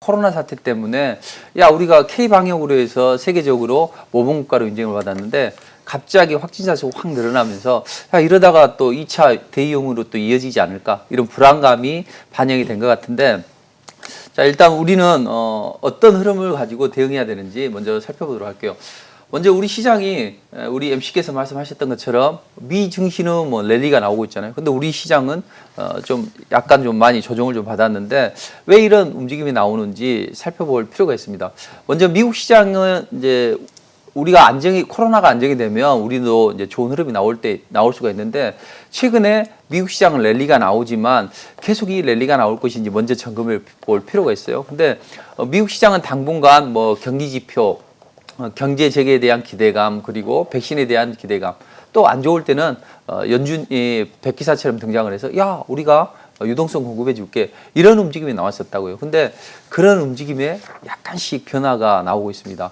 코로나 사태 때문에 야 우리가 K 방역으로 해서 세계적으로 모범국가로 인정을 받았는데 갑자기 확진자 수가 확 늘어나면서 야 이러다가 또 2차 대유행으로 또 이어지지 않을까 이런 불안감이 반영이 된 것 같은데 자 일단 우리는 어떤 흐름을 가지고 대응해야 되는지 먼저 살펴보도록 할게요. 먼저 우리 시장이 우리 MC께서 말씀하셨던 것처럼 미 증시는 뭐 랠리가 나오고 있잖아요. 근데 우리 시장은 좀 약간 좀 많이 조정을 좀 받았는데 왜 이런 움직임이 나오는지 살펴볼 필요가 있습니다. 먼저 미국 시장은 이제 우리가 코로나가 안정이 되면 우리도 이제 좋은 흐름이 나올 수가 있는데 최근에 미국 시장은 랠리가 나오지만 계속 이 랠리가 나올 것인지 먼저 점검해 볼 필요가 있어요. 근데 미국 시장은 당분간 뭐 경기 지표 경제 재개에 대한 기대감 그리고 백신에 대한 기대감 또 안 좋을 때는 연준이 백기사처럼 등장을 해서 야 우리가 유동성 공급해 줄게 이런 움직임이 나왔었다고요. 근데 그런 움직임에 약간씩 변화가 나오고 있습니다.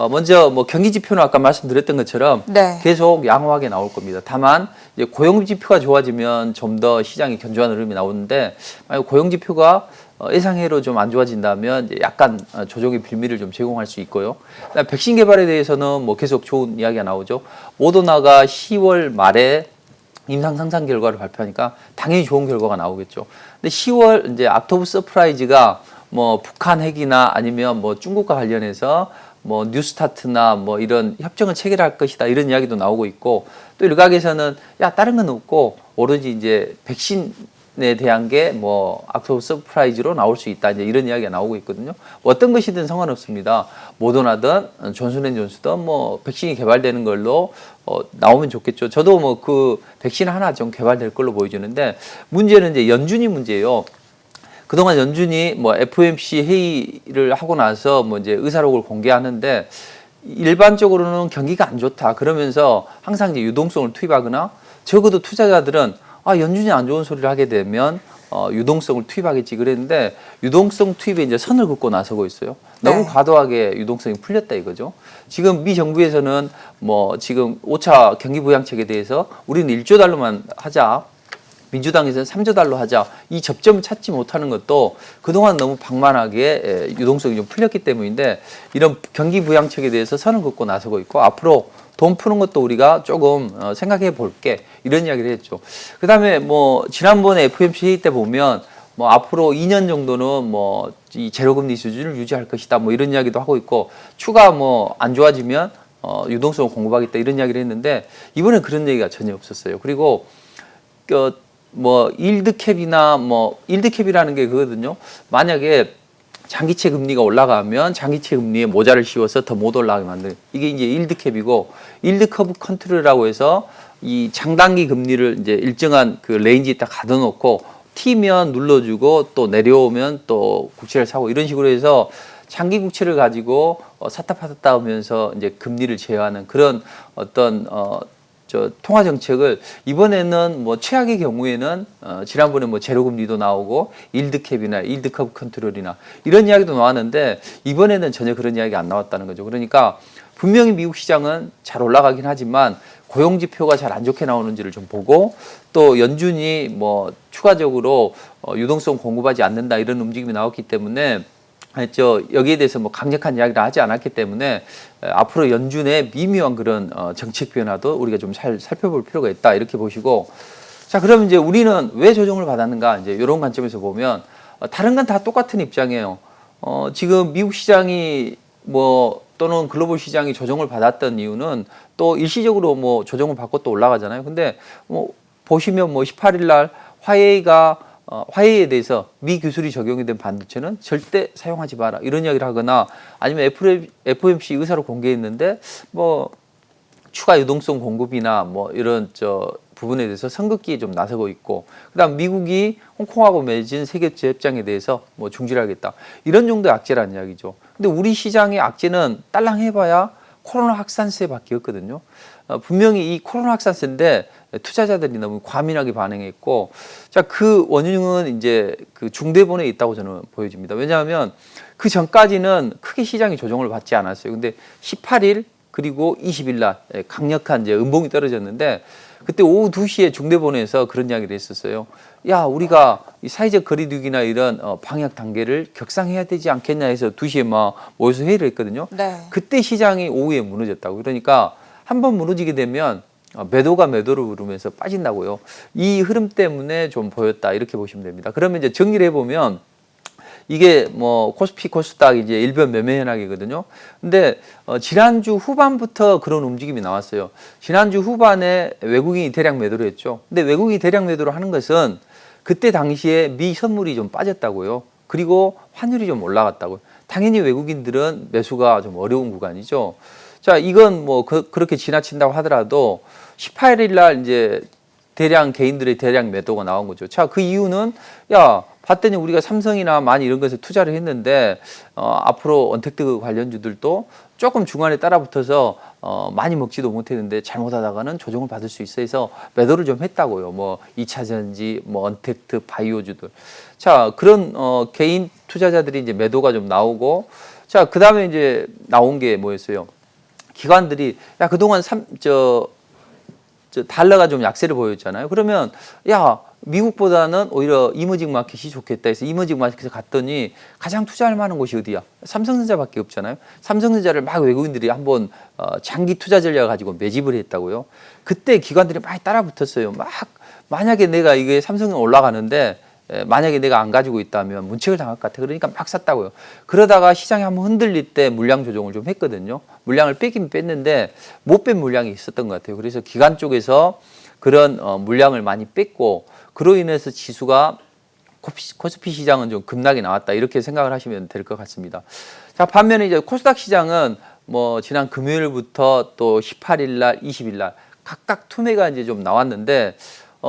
먼저 뭐 경기 지표는 아까 말씀드렸던 것처럼 네. 계속 양호하게 나올 겁니다. 다만 이제 고용 지표가 좋아지면 좀 더 시장이 견조한 흐름이 나오는데 만약 고용 지표가 예상외로 좀 안 좋아진다면 이제 약간 조정의 빌미를 좀 제공할 수 있고요. 그다음 백신 개발에 대해서는 뭐 계속 좋은 이야기가 나오죠. 모더나가 10월 말에 임상 상장 결과를 발표하니까 당연히 좋은 결과가 나오겠죠. 근데 10월 이제 악토브 서프라이즈가 뭐 북한 핵이나 아니면 뭐 중국과 관련해서 뭐 뉴스타트나 뭐 이런 협정을 체결할 것이다 이런 이야기도 나오고 있고 또 일각에서는 야 다른 건 없고 오로지 이제 백신에 대한 게 뭐 악토브 서프라이즈로 나올 수 있다 이제 이런 이야기가 나오고 있거든요. 뭐 어떤 것이든 상관없습니다. 모더나든 존슨앤존스든 뭐 백신이 개발되는 걸로 나오면 좋겠죠. 저도 뭐 그 백신 하나 좀 개발될 걸로 보여지는데 문제는 이제 연준이 문제예요. 그동안 연준이 뭐 FOMC 회의를 하고 나서 뭐 이제 의사록을 공개하는데 일반적으로는 경기가 안 좋다 그러면서 항상 이제 유동성을 투입하거나 적어도 투자자들은 연준이 안 좋은 소리를 하게 되면 유동성을 투입하겠지 그랬는데 유동성 투입에 이제 선을 긋고 나서고 있어요. 너무 네. 과도하게 유동성이 풀렸다 이거죠. 지금 미 정부에서는 뭐 지금 5차 경기 부양책에 대해서 우리는 1조 달러만 하자. 민주당에서는 3조 달러 하자. 이 접점을 찾지 못하는 것도 그동안 너무 방만하게 유동성이 좀 풀렸기 때문인데 이런 경기 부양책에 대해서 선을 긋고 나서고 있고 앞으로 돈 푸는 것도 우리가 조금 생각해 볼게 이런 이야기를 했죠. 그다음에 뭐 지난번에 FOMC 회의 때 보면 뭐 앞으로 2년 정도는 뭐 이 제로금리 수준을 유지할 것이다 뭐 이런 이야기도 하고 있고 추가 뭐 안 좋아지면 유동성을 공급하겠다 이런 이야기를 했는데 이번엔 그런 얘기가 전혀 없었어요. 그리고 뭐 일드캡이나 뭐 일드캡이라는 게 그거거든요. 만약에 장기채 금리가 올라가면 장기채 금리에 모자를 씌워서 더 못 올라가게 만드는 이게 이제 일드캡이고 일드 커브 컨트롤이라고 해서 이 장단기 금리를 이제 일정한 그 레인지에 딱 가둬놓고 튀면 눌러주고 또 내려오면 또 국채를 사고 이런 식으로 해서 장기 국채를 가지고 샀다 팔았다 하면서 이제 금리를 제어하는 그런 어떤 통화 정책을 이번에는 뭐 최악의 경우에는 지난번에 뭐 제로금리도 나오고 일드캡이나 일드커브 컨트롤이나 이런 이야기도 나왔는데 이번에는 전혀 그런 이야기가 안 나왔다는 거죠. 그러니까 분명히 미국 시장은 잘 올라가긴 하지만 고용 지표가 잘 안 좋게 나오는지를 좀 보고 또 연준이 뭐 추가적으로 유동성 공급하지 않는다 이런 움직임이 나왔기 때문에 여기에 대해서 뭐 강력한 이야기를 하지 않았기 때문에 앞으로 연준의 미묘한 그런 정책 변화도 우리가 좀 잘 살펴볼 필요가 있다 이렇게 보시고 자 그럼 이제 우리는 왜 조정을 받았는가 이제 이런 관점에서 보면 다른 건 다 똑같은 입장이에요. 지금 미국 시장이 뭐 또는 글로벌 시장이 조정을 받았던 이유는 또 일시적으로 뭐 조정을 받고 또 올라가잖아요. 근데 뭐 보시면 뭐 18일 날 화웨이에 대해서 미 기술이 적용이 된 반도체는 절대 사용하지 마라 이런 이야기를 하거나 아니면 FOMC 의사를 공개했는데 뭐 추가 유동성 공급이나 뭐 이런 부분에 대해서 선긋기에 좀 나서고 있고 그다음 미국이 홍콩하고 맺은 세계제 협정에 대해서 뭐 중지하겠다 이런 정도의 악재라는 이야기죠. 근데 우리 시장의 악재는 딸랑 해봐야 코로나 확산세밖에 없거든요. 분명히 이 코로나 확산세인데 투자자들이 너무 과민하게 반응했고, 자, 그 원인은 이제 그 중대본에 있다고 저는 보여집니다. 왜냐하면 그 전까지는 크게 시장이 조정을 받지 않았어요. 근데 18일 그리고 20일 날 강력한 이제 음봉이 떨어졌는데 그때 오후 2시에 중대본에서 그런 이야기를 했었어요. 야, 우리가 이 사회적 거리두기나 이런 방역 단계를 격상해야 되지 않겠냐 해서 2시에 막 모여서 회의를 했거든요. 네. 그때 시장이 오후에 무너졌다고. 그러니까 한번 무너지게 되면 매도가 매도를 부르면서 빠진다고요. 이 흐름 때문에 좀 보였다 이렇게 보시면 됩니다. 그러면 이제 정리를 해보면 이게 뭐 코스피 코스닥 이제 일변 매매 현황이거든요. 근데 지난주 후반부터 그런 움직임이 나왔어요. 지난주 후반에 외국인이 대량 매도를 했죠. 근데 외국인이 대량 매도를 하는 것은 그때 당시에 미 선물이 좀 빠졌다고요. 그리고 환율이 좀 올라갔다고요. 당연히 외국인들은 매수가 좀 어려운 구간이죠. 자, 이건 뭐 그렇게 지나친다고 하더라도 18일 날 이제 대량 개인들의 대량 매도가 나온 거죠. 자, 그 이유는 야, 봤더니 우리가 삼성이나 많이 이런 것에 투자를 했는데 앞으로 언택트 관련주들도 조금 중간에 따라붙어서 많이 먹지도 못했는데 잘못하다가는 조정을 받을 수 있어서 매도를 좀 했다고요. 뭐 2차전지, 뭐 언택트, 바이오주들. 자, 그런 개인 투자자들이 이제 매도가 좀 나오고, 자, 그 다음에 이제 나온 게 뭐였어요? 기관들이 야, 그동안 달러가 좀 약세를 보였잖아요. 그러면 야, 미국보다는 오히려 이머징 마켓이 좋겠다 해서 이머징 마켓에 갔더니 가장 투자할 만한 곳이 어디야? 삼성전자밖에 없잖아요. 삼성전자를 막 외국인들이 한번 장기 투자 전략을 가지고 매집을 했다고요. 그때 기관들이 많이 따라붙었어요. 막 만약에 내가 이게 삼성이 올라가는데 만약에 내가 안 가지고 있다면 문책을 당할 것 같아. 그러니까 막 샀다고요. 그러다가 시장이 한번 흔들릴 때 물량 조정을 좀 했거든요. 물량을 빼긴 뺐는데 못 뺀 물량이 있었던 것 같아요. 그래서 기관 쪽에서 그런 물량을 많이 뺐고, 그로 인해서 지수가 코스피 시장은 좀 급락이 나왔다 이렇게 생각을 하시면 될 것 같습니다. 자, 반면에 이제 코스닥 시장은 뭐 지난 금요일부터 또 18일 날, 20일 날 각각 투매가 이제 좀 나왔는데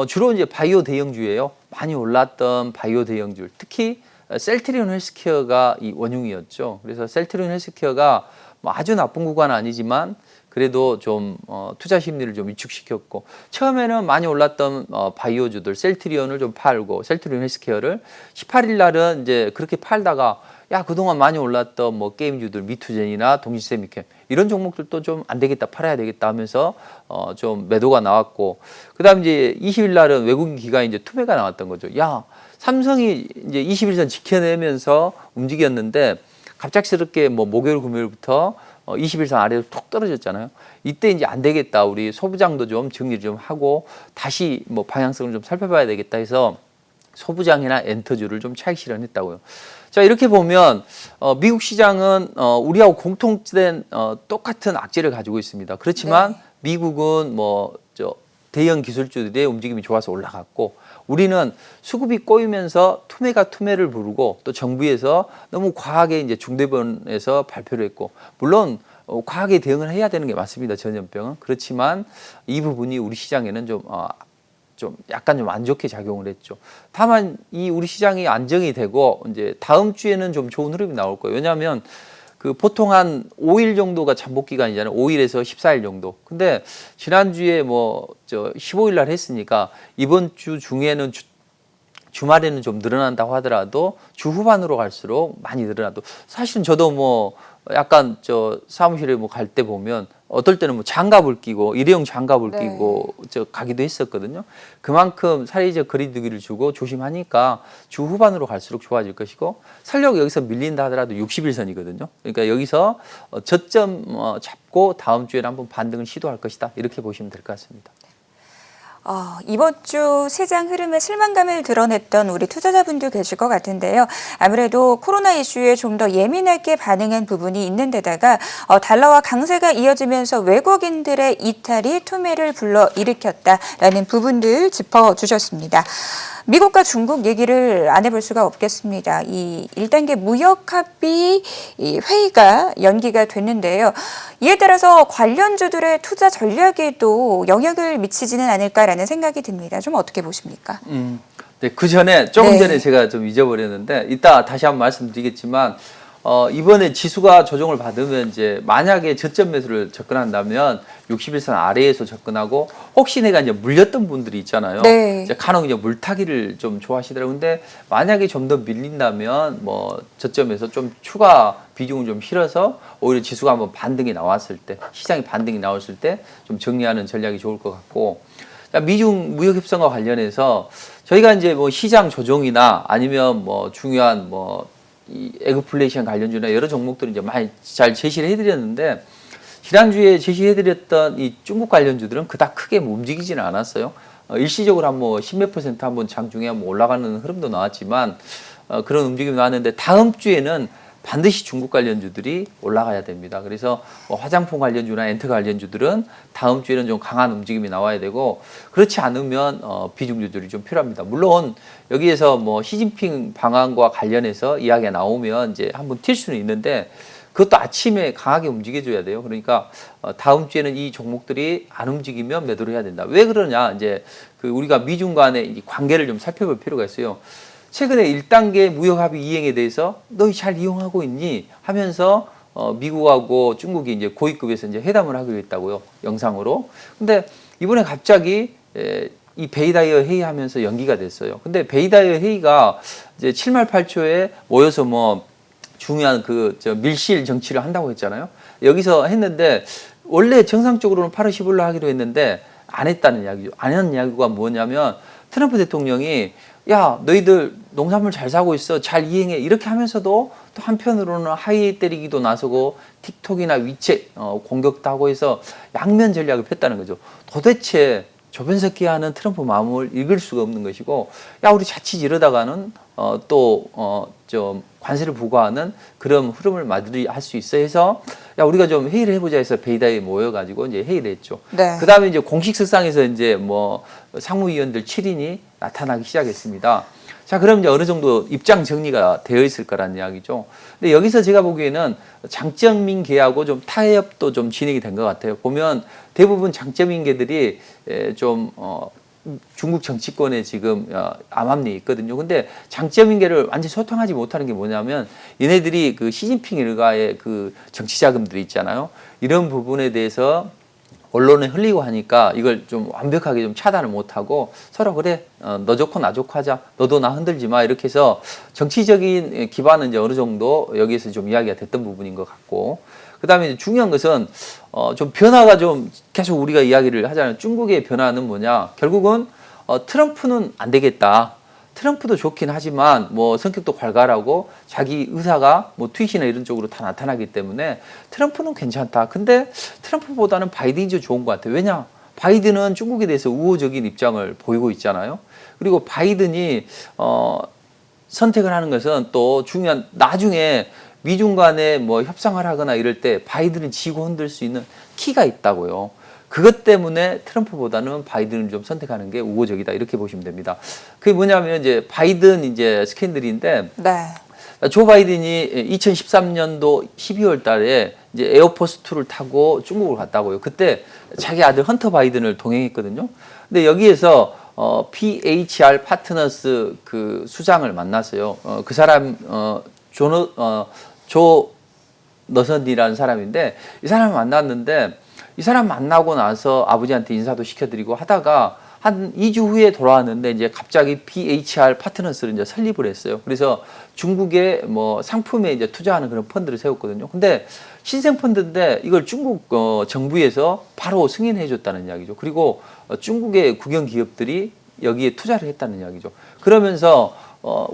주로 이제 바이오 대형주예요. 많이 올랐던 바이오 대형주, 특히 셀트리온 헬스케어가 이 원흉이었죠. 그래서 셀트리온 헬스케어가 뭐 아주 나쁜 구간은 아니지만 그래도 좀 투자 심리를 좀 위축시켰고, 처음에는 많이 올랐던 바이오주들 셀트리온을 좀 팔고, 셀트리온 헬스케어를 18일 날은 이제 그렇게 팔다가 야, 그동안 많이 올랐던 뭐 게임주들 미투젠이나 동시세미캠 이런 종목들도 좀 안 되겠다, 팔아야 되겠다 하면서 좀 매도가 나왔고, 그다음 이제 20일 날은 외국인 기관이 이제 투매가 나왔던 거죠. 야, 삼성이 이제 21선 지켜내면서 움직였는데 갑작스럽게 뭐 목요일 금요일부터 21선 아래로 툭 떨어졌잖아요. 이때 이제 안 되겠다, 우리 소부장도 좀 정리를 좀 하고 다시 뭐 방향성을 좀 살펴봐야 되겠다 해서 소부장이나 엔터주를 좀 차익 실현했다고요. 자, 이렇게 보면 미국 시장은 우리하고 공통된 똑같은 악재를 가지고 있습니다. 그렇지만 네. 미국은 뭐 대형 기술주들의 움직임이 좋아서 올라갔고, 우리는 수급이 꼬이면서 투매가 투매를 부르고, 또 정부에서 너무 과하게 이제 중대본에서 발표를 했고, 물론 과하게 대응을 해야 되는 게 맞습니다. 전염병은. 그렇지만 이 부분이 우리 시장에는 좀 약간 좀 안 좋게 작용을 했죠. 다만 이 우리 시장이 안정이 되고 이제 다음 주에는 좀 좋은 흐름이 나올 거예요. 왜냐하면 그 보통 한 5일 정도가 잠복 기간이잖아요. 5일에서 14일 정도. 근데 지난주에 15일 날 했으니까 이번 주 중에는 주말에는 좀 늘어난다고 하더라도 주 후반으로 갈수록 많이 늘어나도, 사실은 저도 뭐 약간 사무실에 뭐 갈 때 보면 어떨 때는 뭐 장갑을 끼고 일회용 장갑을 네. 끼고 가기도 했었거든요. 그만큼 사회적 거리두기를 주고 조심하니까 주 후반으로 갈수록 좋아질 것이고, 설령 여기서 밀린다 하더라도 60일선이거든요. 그러니까 여기서 저점 잡고 다음 주에는 한번 반등을 시도할 것이다, 이렇게 보시면 될 것 같습니다. 이번 주 시장 흐름에 실망감을 드러냈던 우리 투자자분들 계실 것 같은데요. 아무래도 코로나 이슈에 좀 더 예민하게 반응한 부분이 있는 데다가 달러와 강세가 이어지면서 외국인들의 이탈이 투매를 불러일으켰다라는 부분들 짚어주셨습니다. 미국과 중국 얘기를 안 해볼 수가 없겠습니다. 이 1단계 무역합의 회의가 연기가 됐는데요. 이에 따라서 관련주들의 투자 전략에도 영향을 미치지는 않을까라는 생각이 듭니다. 좀 어떻게 보십니까? 네, 그 전에 조금 전에 제가 좀 잊어버렸는데 이따 다시 한번 말씀드리겠지만, 이번에 지수가 조정을 받으면 이제 만약에 저점 매수를 접근한다면 61선 아래에서 접근하고, 혹시 내가 이제 물렸던 분들이 있잖아요. 네. 이제 간혹 이제 물타기를 좀 좋아하시더라고요. 근데 만약에 좀 더 밀린다면 뭐 저점에서 좀 추가 비중을 좀 실어서 오히려 지수가 한번 반등이 나왔을 때, 시장이 반등이 나왔을 때 좀 정리하는 전략이 좋을 것 같고, 자, 미중 무역 협상과 관련해서 저희가 이제 뭐 시장 조정이나 아니면 뭐 중요한 이 에그플레이션 관련주나 여러 종목들을 이제 많이 잘 제시를 해드렸는데 지난주에 제시해드렸던 이 중국 관련주들은 그닥 크게 움직이지는 않았어요. 일시적으로 한 뭐 10몇 % 한번 장중에 한번 올라가는 흐름도 나왔지만 그런 움직임이 나왔는데 다음 주에는 반드시 중국 관련주들이 올라가야 됩니다. 그래서 뭐 화장품 관련주나 엔터 관련주들은 다음 주에는 좀 강한 움직임이 나와야 되고 그렇지 않으면 비중주들이 좀 필요합니다. 물론 여기에서 뭐 시진핑 방안과 관련해서 이야기가 나오면 이제 한번 튈 수는 있는데 그것도 아침에 강하게 움직여줘야 돼요. 그러니까 다음 주에는 이 종목들이 안 움직이면 매도를 해야 된다. 왜 그러냐? 이제 그 우리가 미중 간의 이 관계를 좀 살펴볼 필요가 있어요. 최근에 1단계 무역합의 이행에 대해서 너희 잘 이용하고 있니? 하면서 미국하고 중국이 이제 고위급에서 이제 회담을 하기로 했다고요. 영상으로. 근데 이번에 갑자기 이 베이다이어 회의하면서 연기가 됐어요. 근데 베이다이어 회의가 이제 7말 8초에 모여서 뭐 중요한 밀실 정치를 한다고 했잖아요. 여기서 했는데 원래 정상적으로는 8월 15일로 하기로 했는데 안 했다는 이야기죠. 안 한 이야기가 뭐냐면 트럼프 대통령이 야 너희들 농산물 잘 사고 있어 잘 이행해 이렇게 하면서도 또 한편으로는 하이 때리기도 나서고 틱톡이나 위챗 공격도 하고 해서 양면 전략을 폈다는 거죠. 도대체 조변석기 하는 트럼프 마음을 읽을 수가 없는 것이고 야 우리 자칫 이러다가는 좀 관세를 부과하는 그런 흐름을 마무리할 수 있어 해서 야 우리가 좀 회의를 해보자 해서 베이다에 모여가지고 이제 회의를 했죠. 네. 그 다음에 이제 공식 석상에서 이제 뭐 상무위원들 7인이 나타나기 시작했습니다. 자 그럼 이제 어느 정도 입장 정리가 되어 있을 거란 이야기죠. 근데 여기서 제가 보기에는 장점인계하고 좀 타협도 좀 진행이 된 것 같아요. 보면 대부분 장점인계들이 좀 중국 정치권에 지금 암암리에 있거든요. 근데 장점인계를 완전히 소통하지 못하는 게 뭐냐면 얘네들이 그 시진핑 일가의 그 정치 자금들이 있잖아요. 이런 부분에 대해서 언론에 흘리고 하니까 이걸 좀 완벽하게 좀 차단을 못하고 서로 그래 너 좋고 나 좋고 하자 너도 나 흔들지 마 이렇게 해서 정치적인 기반은 이제 어느 정도 여기에서 좀 이야기가 됐던 부분인 것 같고 그 다음에 중요한 것은 좀 변화가 좀 계속 우리가 이야기를 하잖아요. 중국의 변화는 뭐냐 결국은 트럼프는 안 되겠다. 트럼프도 좋긴 하지만 뭐 성격도 괄괄하고 자기 의사가 뭐 트윗이나 이런 쪽으로 다 나타나기 때문에 트럼프는 괜찮다. 근데 트럼프보다는 바이든이 좀 좋은 것 같아요. 왜냐? 바이든은 중국에 대해서 우호적인 입장을 보이고 있잖아요. 그리고 바이든이 선택을 하는 것은 또 중요한 나중에 미중 간에 뭐 협상을 하거나 이럴 때 바이든을 지고 흔들 수 있는 키가 있다고요. 그것 때문에 트럼프보다는 바이든을 좀 선택하는 게 우호적이다 이렇게 보시면 됩니다. 그게 뭐냐면 이제 바이든 이제 스캔들인데 네. 조 바이든이 2013년도 12월 달에 이제 에어포스 2를 타고 중국을 갔다고요. 그때 자기 아들 헌터 바이든을 동행했거든요. 근데 여기에서 PHR 파트너스 그 수장을 만났어요. 그 사람 조 너선이라는 사람인데 이 사람을 만났는데 이 사람 만나고 나서 아버지한테 인사도 시켜드리고 하다가 한 2주 후에 돌아왔는데 이제 갑자기 PHR 파트너스를 이제 설립을 했어요. 그래서 중국의 뭐 상품에 이제 투자하는 그런 펀드를 세웠거든요. 근데 신생 펀드인데 이걸 중국 정부에서 바로 승인해 줬다는 이야기죠. 그리고 중국의 국영 기업들이 여기에 투자를 했다는 이야기죠. 그러면서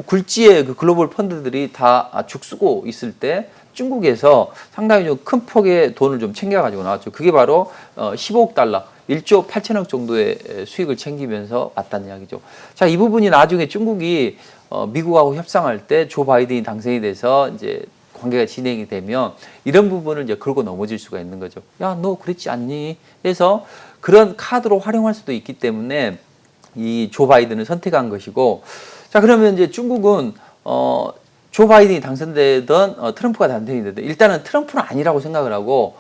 굴지의 그 글로벌 펀드들이 다 죽쓰고 있을 때 중국에서 상당히 좀 큰 폭의 돈을 좀 챙겨가지고 나왔죠. 그게 바로 15억 달러, 1조 8천억 정도의 수익을 챙기면서 왔다는 이야기죠. 자, 이 부분이 나중에 중국이 미국하고 협상할 때 조 바이든이 당선이 돼서 이제 관계가 진행이 되면 이런 부분을 이제 걸고 넘어질 수가 있는 거죠. 야, 너 그랬지 않니? 해서 그런 카드로 활용할 수도 있기 때문에 이 조 바이든을 선택한 것이고 자, 그러면 이제 중국은 조 바이든이 당선되든 트럼프가 당선이 되든 일단은 트럼프는 아니라고 생각을 하고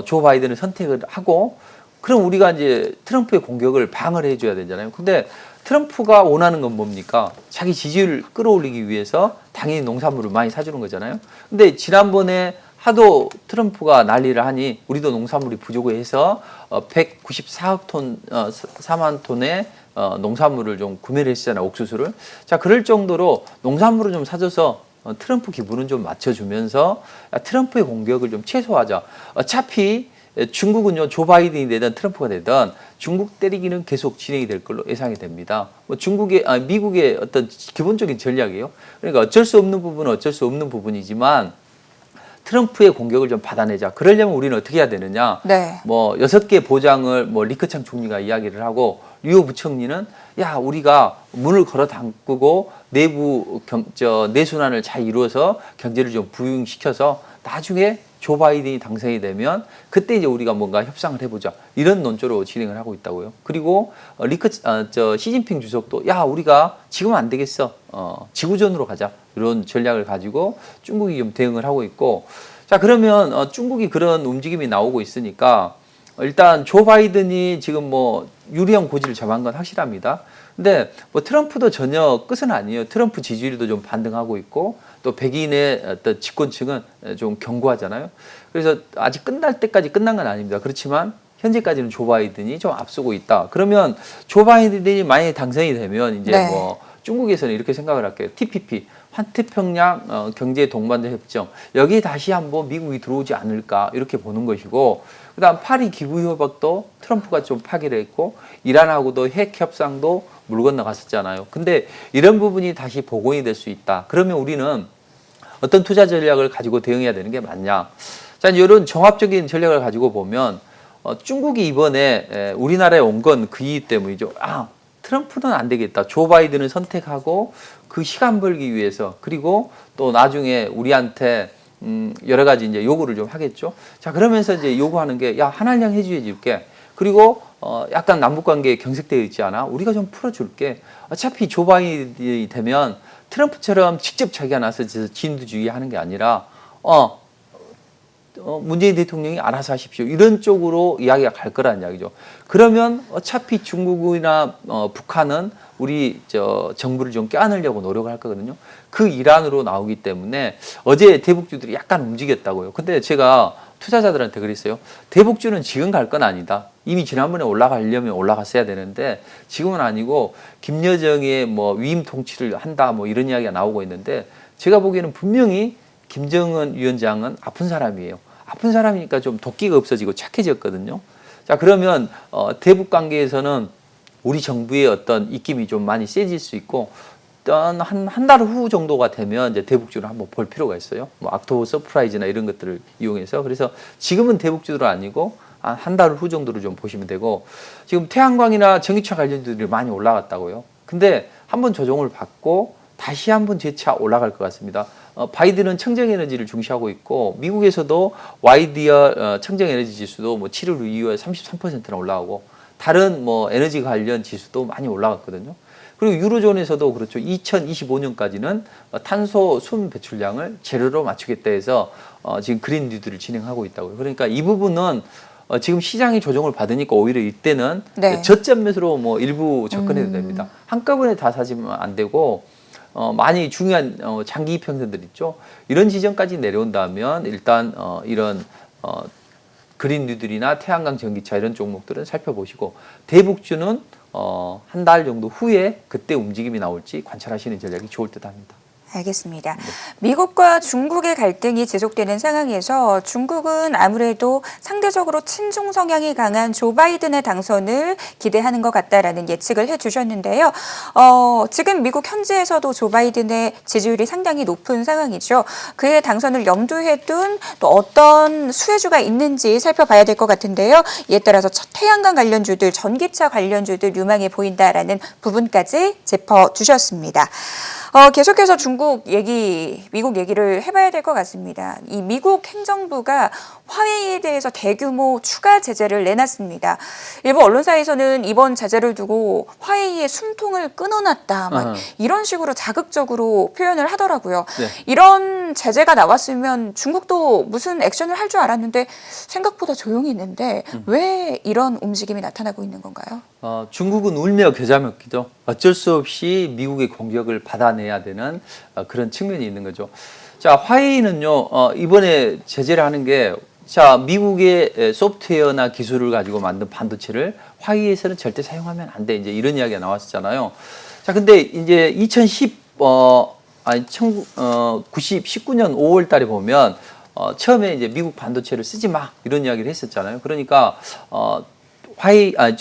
조 바이든을 선택을 하고 그럼 우리가 이제 트럼프의 공격을 방어를 해줘야 되잖아요. 근데 트럼프가 원하는 건 뭡니까? 자기 지지율을 끌어올리기 위해서 당연히 농산물을 많이 사주는 거잖아요. 근데 지난번에 하도 트럼프가 난리를 하니 우리도 농산물이 부족해서 194억 톤, 4만 톤의 농산물을 좀 구매를 했잖아요. 옥수수를. 자, 그럴 정도로 농산물을 좀 사줘서 트럼프 기분은 좀 맞춰주면서 트럼프의 공격을 좀 최소화하자. 어차피 중국은요, 조 바이든이 되든 트럼프가 되든 중국 때리기는 계속 진행이 될 걸로 예상이 됩니다. 뭐 미국의 어떤 기본적인 전략이에요. 그러니까 어쩔 수 없는 부분은 어쩔 수 없는 부분이지만 트럼프의 공격을 좀 받아내자. 그러려면 우리는 어떻게 해야 되느냐? 네. 뭐 6개 보장을 뭐 리커창 총리가 이야기를 하고 류호 부총리는 야, 우리가 문을 걸어 잠그고 내부 내순환을 잘 이루어서 경제를 좀 부흥시켜서 나중에 조 바이든이 당선이 되면 그때 이제 우리가 뭔가 협상을 해보자 이런 논조로 진행을 하고 있다고요. 그리고 시진핑 주석도 야, 우리가 지금 안 되겠어, 지구전으로 가자 이런 전략을 가지고 중국이 좀 대응을 하고 있고, 자 그러면 중국이 그런 움직임이 나오고 있으니까 일단 조 바이든이 지금 뭐 유리한 고지를 점한 건 확실합니다. 근데 뭐 트럼프도 전혀 끝은 아니에요. 트럼프 지지율도 좀 반등하고 있고 또 백인의 어떤 집권층은 좀 견고하잖아요. 그래서 아직 끝날 때까지 끝난 건 아닙니다. 그렇지만 현재까지는 조 바이든이 좀 앞서고 있다. 그러면 조 바이든이 만약에 당선이 되면 이제 네. 뭐 중국에서는 이렇게 생각을 할게요. TPP, 환태평양 경제 동반자 협정, 여기에 다시 한번 미국이 들어오지 않을까 이렇게 보는 것이고, 그다음 파리 기후 협약도 트럼프가 좀 파기를 했고 이란하고도 핵 협상도 물 건너갔었잖아요. 근데 이런 부분이 다시 복원이 될 수 있다. 그러면 우리는 어떤 투자 전략을 가지고 대응해야 되는 게 맞냐? 자, 이런 종합적인 전략을 가지고 보면 중국이 이번에 우리나라에 온 건 그 이유 때문이죠. 트럼프는 안 되겠다. 조 바이든을 선택하고 그 시간 벌기 위해서, 그리고 또 나중에 우리한테 여러 가지 이제 요구를 좀 하겠죠. 자, 그러면서 이제 요구하는 게 야, 한한령 해주해 줄게. 그리고 약간 남북 관계에 경색되어 있지 않아? 우리가 좀 풀어줄게. 어차피 조 바이든이 되면 트럼프처럼 직접 자기가 나서 진두주의 하는 게 아니라 문재인 대통령이 알아서 하십시오. 이런 쪽으로 이야기가 갈 거라는 이야기죠. 그러면 어차피 중국이나 북한은 우리 정부를 좀 껴안으려고 노력을 할 거거든요. 그 일환으로 나오기 때문에 어제 대북주들이 약간 움직였다고요. 근데 제가 투자자들한테 그랬어요. 대북주는 지금 갈 건 아니다. 이미 지난번에 올라가려면 올라갔어야 되는데 지금은 아니고 김여정의 뭐 위임 통치를 한다 뭐 이런 이야기가 나오고 있는데, 제가 보기에는 분명히 김정은 위원장은 아픈 사람이에요. 아픈 사람이니까 좀 도끼가 없어지고 착해졌거든요. 자, 그러면 대북 관계에서는 우리 정부의 어떤 입김이 좀 많이 세질 수 있고, 한 달 후 정도가 되면 이제 대북주를 한번 볼 필요가 있어요. 뭐 악토 서프라이즈나 이런 것들을 이용해서. 그래서 지금은 대북주도 아니고 한 달 후 정도로 좀 보시면 되고, 지금 태양광이나 전기차 관련주들이 많이 올라갔다고요. 근데 한번 조정을 받고 다시 한번 재차 올라갈 것 같습니다. 바이든은 청정에너지를 중시하고 있고, 미국에서도 YDR 청정에너지 지수도 뭐 7월 이후에 33%나 올라가고, 다른 뭐 에너지 관련 지수도 많이 올라갔거든요. 그리고 유로존에서도 그렇죠. 2025년까지는 탄소 순 배출량을 제로로 맞추겠다 해서 지금 그린 뉴딜을 진행하고 있다고요. 그러니까 이 부분은 지금 시장이 조정을 받으니까 오히려 이때는 네. 저점 매수로 뭐 일부 접근해도 됩니다. 한꺼번에 다 사지면 안 되고, 많이 중요한 장기 이평선들 있죠. 이런 지점까지 내려온다면 일단 이런 그린 뉴딜이나 태양광 전기차 이런 종목들은 살펴보시고, 대북주는 한 달 정도 후에 그때 움직임이 나올지 관찰하시는 전략이 좋을 듯 합니다. 알겠습니다. 미국과 중국의 갈등이 지속되는 상황에서 중국은 아무래도 상대적으로 친중 성향이 강한 조 바이든의 당선을 기대하는 것 같다라는 예측을 해주셨는데요. 지금 미국 현지에서도 조 바이든의 지지율이 상당히 높은 상황이죠. 그의 당선을 염두에 둔 또 어떤 수혜주가 있는지 살펴봐야 될 것 같은데요. 이에 따라서 태양광 관련주들, 전기차 관련주들 유망해 보인다라는 부분까지 짚어주셨습니다. 계속해서 미국 얘기를 해봐야 될 것 같습니다. 이 미국 행정부가 화웨이에 대해서 대규모 추가 제재를 내놨습니다. 일부 언론사에서는 이번 제재를 두고 화웨이의 숨통을 끊어놨다, 이런 식으로 자극적으로 표현을 하더라고요. 네. 이런 제재가 나왔으면 중국도 무슨 액션을 할 줄 알았는데 생각보다 조용히 있는데 왜 이런 움직임이 나타나고 있는 건가요? 중국은 울며 겨자 먹기죠. 어쩔 수 없이 미국의 공격을 받아내야 되는 그런 측면이 있는 거죠. 자, 화웨이는요, 이번에 제재를 하는 게, 자, 미국의 소프트웨어나 기술을 가지고 만든 반도체를 화웨이에서는 절대 사용하면 안 돼. 이제 이런 이야기가 나왔었잖아요. 자, 근데 이제 19년 5월 달에 보면 처음에 이제 미국 반도체를 쓰지 마 이런 이야기를 했었잖아요. 그러니까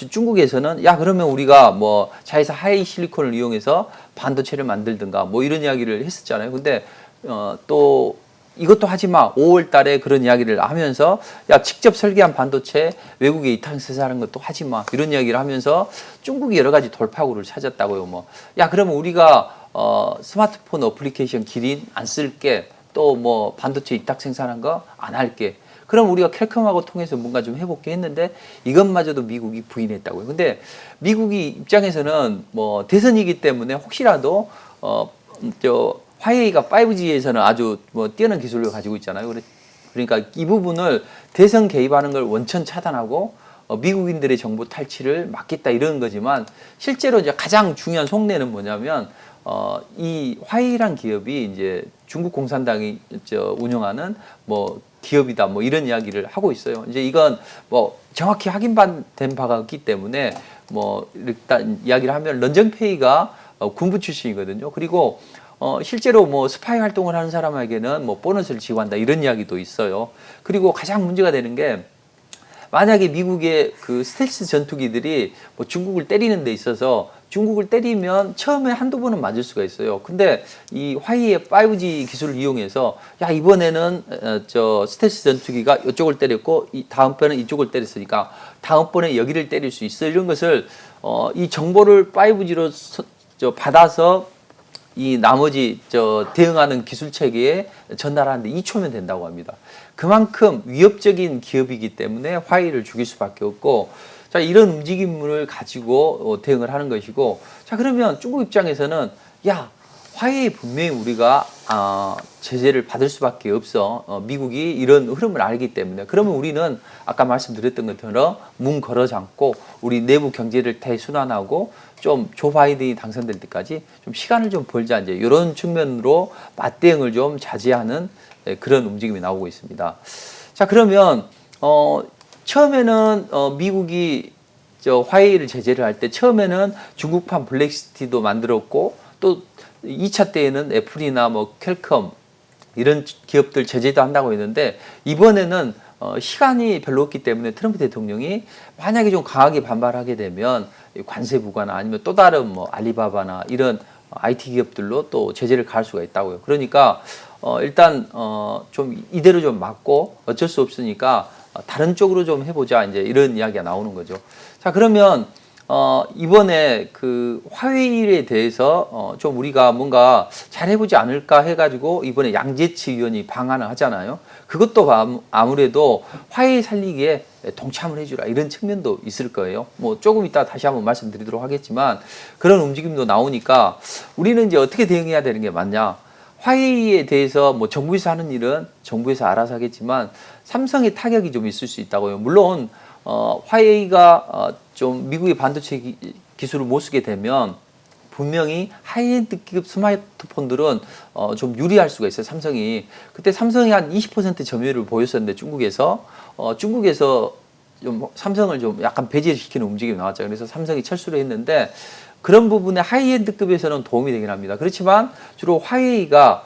중국에서는 야 그러면 우리가 뭐 자회사 하이 실리콘을 이용해서 반도체를 만들든가 뭐 이런 이야기를 했었잖아요. 근데 또 이것도 하지 마. 5월 달에 그런 이야기를 하면서 야 직접 설계한 반도체 외국에 이탈해서 하는 것도 하지 마. 이런 이야기를 하면서 중국이 여러 가지 돌파구를 찾았다고요. 뭐 야 그러면 우리가 스마트폰 어플리케이션 기린 안 쓸게. 또 뭐 반도체 이탁 생산한 거 안 할게. 그럼 우리가 캘컴하고 통해서 뭔가 좀 해볼게 했는데 이것마저도 미국이 부인했다고요. 근데 미국이 입장에서는 뭐 대선이기 때문에 혹시라도 화웨이가 5G에서는 아주 뭐 뛰어난 기술을 가지고 있잖아요. 그러니까 이 부분을 대선 개입하는 걸 원천 차단하고 미국인들의 정보 탈취를 막겠다 이런 거지만 실제로 이제 가장 중요한 속내는 뭐냐면 이 화웨이란 기업이 이제 중국 공산당이 운영하는 뭐 기업이다 뭐 이런 이야기를 하고 있어요. 이제 이건 뭐 정확히 확인된 바가 없기 때문에 뭐 일단 이야기를 하면 런정페이가 군부 출신이거든요. 그리고 실제로 뭐 스파이 활동을 하는 사람에게는 뭐 보너스를 지급한다 이런 이야기도 있어요. 그리고 가장 문제가 되는 게 만약에 미국의 그 스텔스 전투기들이 뭐 중국을 때리는 데 있어서 중국을 때리면 처음에 한두 번은 맞을 수가 있어요. 근데 이 화웨이의 5G 기술을 이용해서 야 이번에는 스텔스 전투기가 이쪽을 때렸고 다음번에 이쪽을 때렸으니까 다음번에 여기를 때릴 수 있어. 이런 것을 이 정보를 5G로 받아서 이 나머지 대응하는 기술 체계에 전달하는데 2초면 된다고 합니다. 그만큼 위협적인 기업이기 때문에 화웨이를 죽일 수밖에 없고, 자 이런 움직임을 가지고 대응을 하는 것이고, 자 그러면 중국 입장에서는 야 화웨이 분명히 우리가 제재를 받을 수밖에 없어. 미국이 이런 흐름을 알기 때문에. 그러면 우리는 아까 말씀드렸던 것처럼 문 걸어 잠고 우리 내부 경제를 대순환하고 좀 조 바이든이 당선될 때까지 좀 시간을 좀 벌자 이제 이런 측면으로 맞대응을 좀 자제하는 그런 움직임이 나오고 있습니다. 자 그러면 처음에는 미국이 화웨이를 제재를 할 때 처음에는 중국판 블랙리스트도 만들었고 또 2차 때에는 애플이나 뭐 퀄컴 이런 기업들 제재도 한다고 했는데 이번에는 시간이 별로 없기 때문에 트럼프 대통령이 만약에 좀 강하게 반발하게 되면 관세 부과나 아니면 또 다른 뭐 알리바바나 이런 IT 기업들로 또 제재를 가할 수가 있다고요. 그러니까 일단 좀 이대로 좀 막고 어쩔 수 없으니까 다른 쪽으로 좀 해보자 이제 이런 이야기가 나오는 거죠. 자 그러면 이번에 그 화웨이에 대해서 좀 우리가 뭔가 잘 해보지 않을까 해가지고 이번에 양재치 위원이 방한을 하잖아요. 그것도 아무래도 화웨이 살리기에 동참을 해주라 이런 측면도 있을 거예요. 뭐 조금 이따 다시 한번 말씀드리도록 하겠지만 그런 움직임도 나오니까 우리는 이제 어떻게 대응해야 되는 게 맞냐. 화웨이에 대해서 뭐 정부에서 하는 일은 정부에서 알아서 하겠지만 삼성의 타격이 좀 있을 수 있다고요. 물론 화웨이가 좀 미국의 반도체 기술을 못 쓰게 되면 분명히 하이엔드급 스마트폰들은 좀 유리할 수가 있어요. 삼성이 그때 삼성이 한 20% 점유율을 보였었는데 중국에서 좀 삼성을 좀 약간 배제시키는 움직임이 나왔죠. 그래서 삼성이 철수를 했는데 그런 부분에 하이엔드급에서는 도움이 되긴 합니다. 그렇지만 주로 화웨이가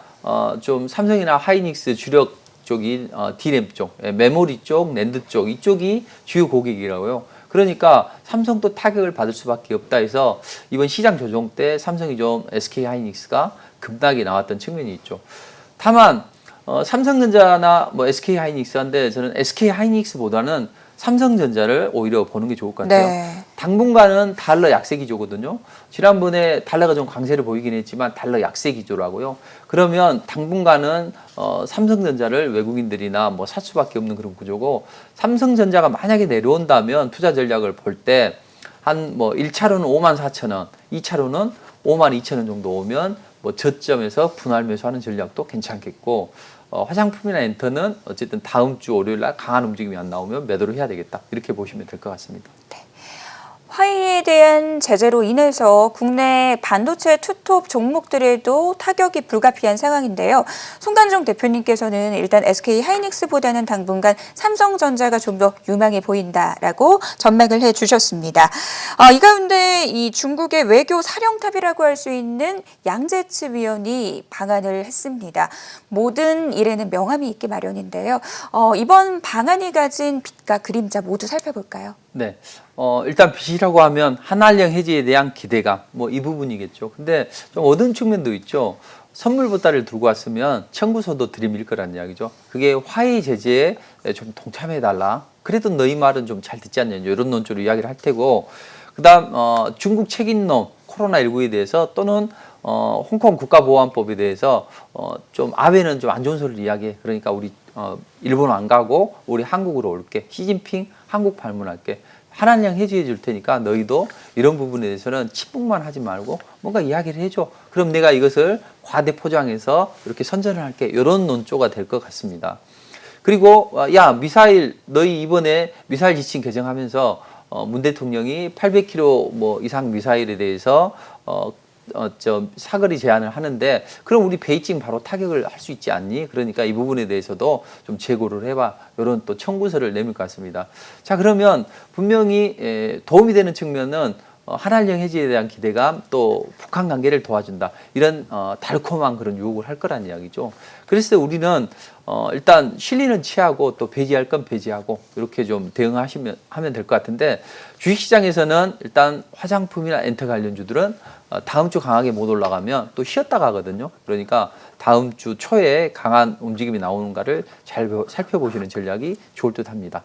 좀 삼성이나 하이닉스 주력 쪽인 D램 쪽, 메모리 쪽, 낸드 쪽 이쪽이 주요 고객이라고요. 그러니까 삼성도 타격을 받을 수밖에 없다 해서 이번 시장 조정 때 삼성이 좀 SK하이닉스가 급락이 나왔던 측면이 있죠. 다만 삼성전자나 뭐 SK하이닉스인데 저는 SK하이닉스보다는 삼성전자를 오히려 보는 게 좋을 것 같아요. 네. 당분간은 달러 약세 기조거든요. 지난번에 달러가 좀 강세를 보이긴 했지만 달러 약세 기조라고요. 그러면 당분간은 삼성전자를 외국인들이나 뭐 살 수밖에 없는 그런 구조고 삼성전자가 만약에 내려온다면 투자 전략을 볼 때 한 뭐 1차로는 54,000원, 2차로는 52,000원 정도 오면 뭐 저점에서 분할 매수하는 전략도 괜찮겠고 화장품이나 엔터는 어쨌든 다음 주 월요일 날 강한 움직임이 안 나오면 매도를 해야 되겠다. 이렇게 보시면 될 것 같습니다. 네. 화웨이에 대한 제재로 인해서 국내 반도체 투톱 종목들에도 타격이 불가피한 상황인데요. 송단종 대표님께서는 일단 SK 하이닉스보다는 당분간 삼성전자가 좀 더 유망해 보인다라고 전망을 해주셨습니다. 이 가운데 이 중국의 외교 사령탑이라고 할 수 있는 양재츠 위원이 방한을 했습니다. 모든 일에는 명함이 있기 마련인데요. 이번 방한이 가진 빛과 그림자 모두 살펴볼까요? 네. 일단 빚이라고 하면 한한령 해지에 대한 기대감, 뭐 이 부분이겠죠. 근데 좀 어두운 측면도 있죠. 선물 보따리를 들고 왔으면 청구서도 들이밀 거란 이야기죠. 그게 화웨이 제재에 좀 동참해달라. 그래도 너희 말은 좀 잘 듣지 않냐. 이런 논조로 이야기를 할 테고. 그 다음, 중국 책임론 코로나19에 대해서 또는 홍콩 국가보안법에 대해서 좀 아베는 좀 안 좋은 소리를 이야기해. 그러니까 우리 일본 안 가고 우리 한국으로 올게. 시진핑 한국 방문할게. 한한령 해지해 줄 테니까 너희도 이런 부분에 대해서는 침묵만 하지 말고 뭔가 이야기를 해줘. 그럼 내가 이것을 과대 포장해서 이렇게 선전을 할게. 이런 논조가 될 것 같습니다. 그리고 야 미사일 너희 이번에 미사일 지침 개정하면서 문 대통령이 800km 뭐 이상 미사일에 대해서 사거리 제한을 하는데 그럼 우리 베이징 바로 타격을 할 수 있지 않니? 그러니까 이 부분에 대해서도 좀 재고를 해봐. 이런 또 청구서를 내밀 것 같습니다. 자 그러면 분명히 도움이 되는 측면은 한한령 해지에 대한 기대감 또 북한 관계를 도와준다. 이런 달콤한 그런 유혹을 할 거란 이야기죠. 그래서 우리는 일단 실리는 취하고 또 배제할 건 배제하고 이렇게 좀 하면 될 것 같은데 주식시장에서는 일단 화장품이나 엔터 관련주들은 다음 주 강하게 못 올라가면 또 쉬었다 가거든요. 그러니까 다음 주 초에 강한 움직임이 나오는가를 잘 살펴보시는 전략이 좋을 듯 합니다.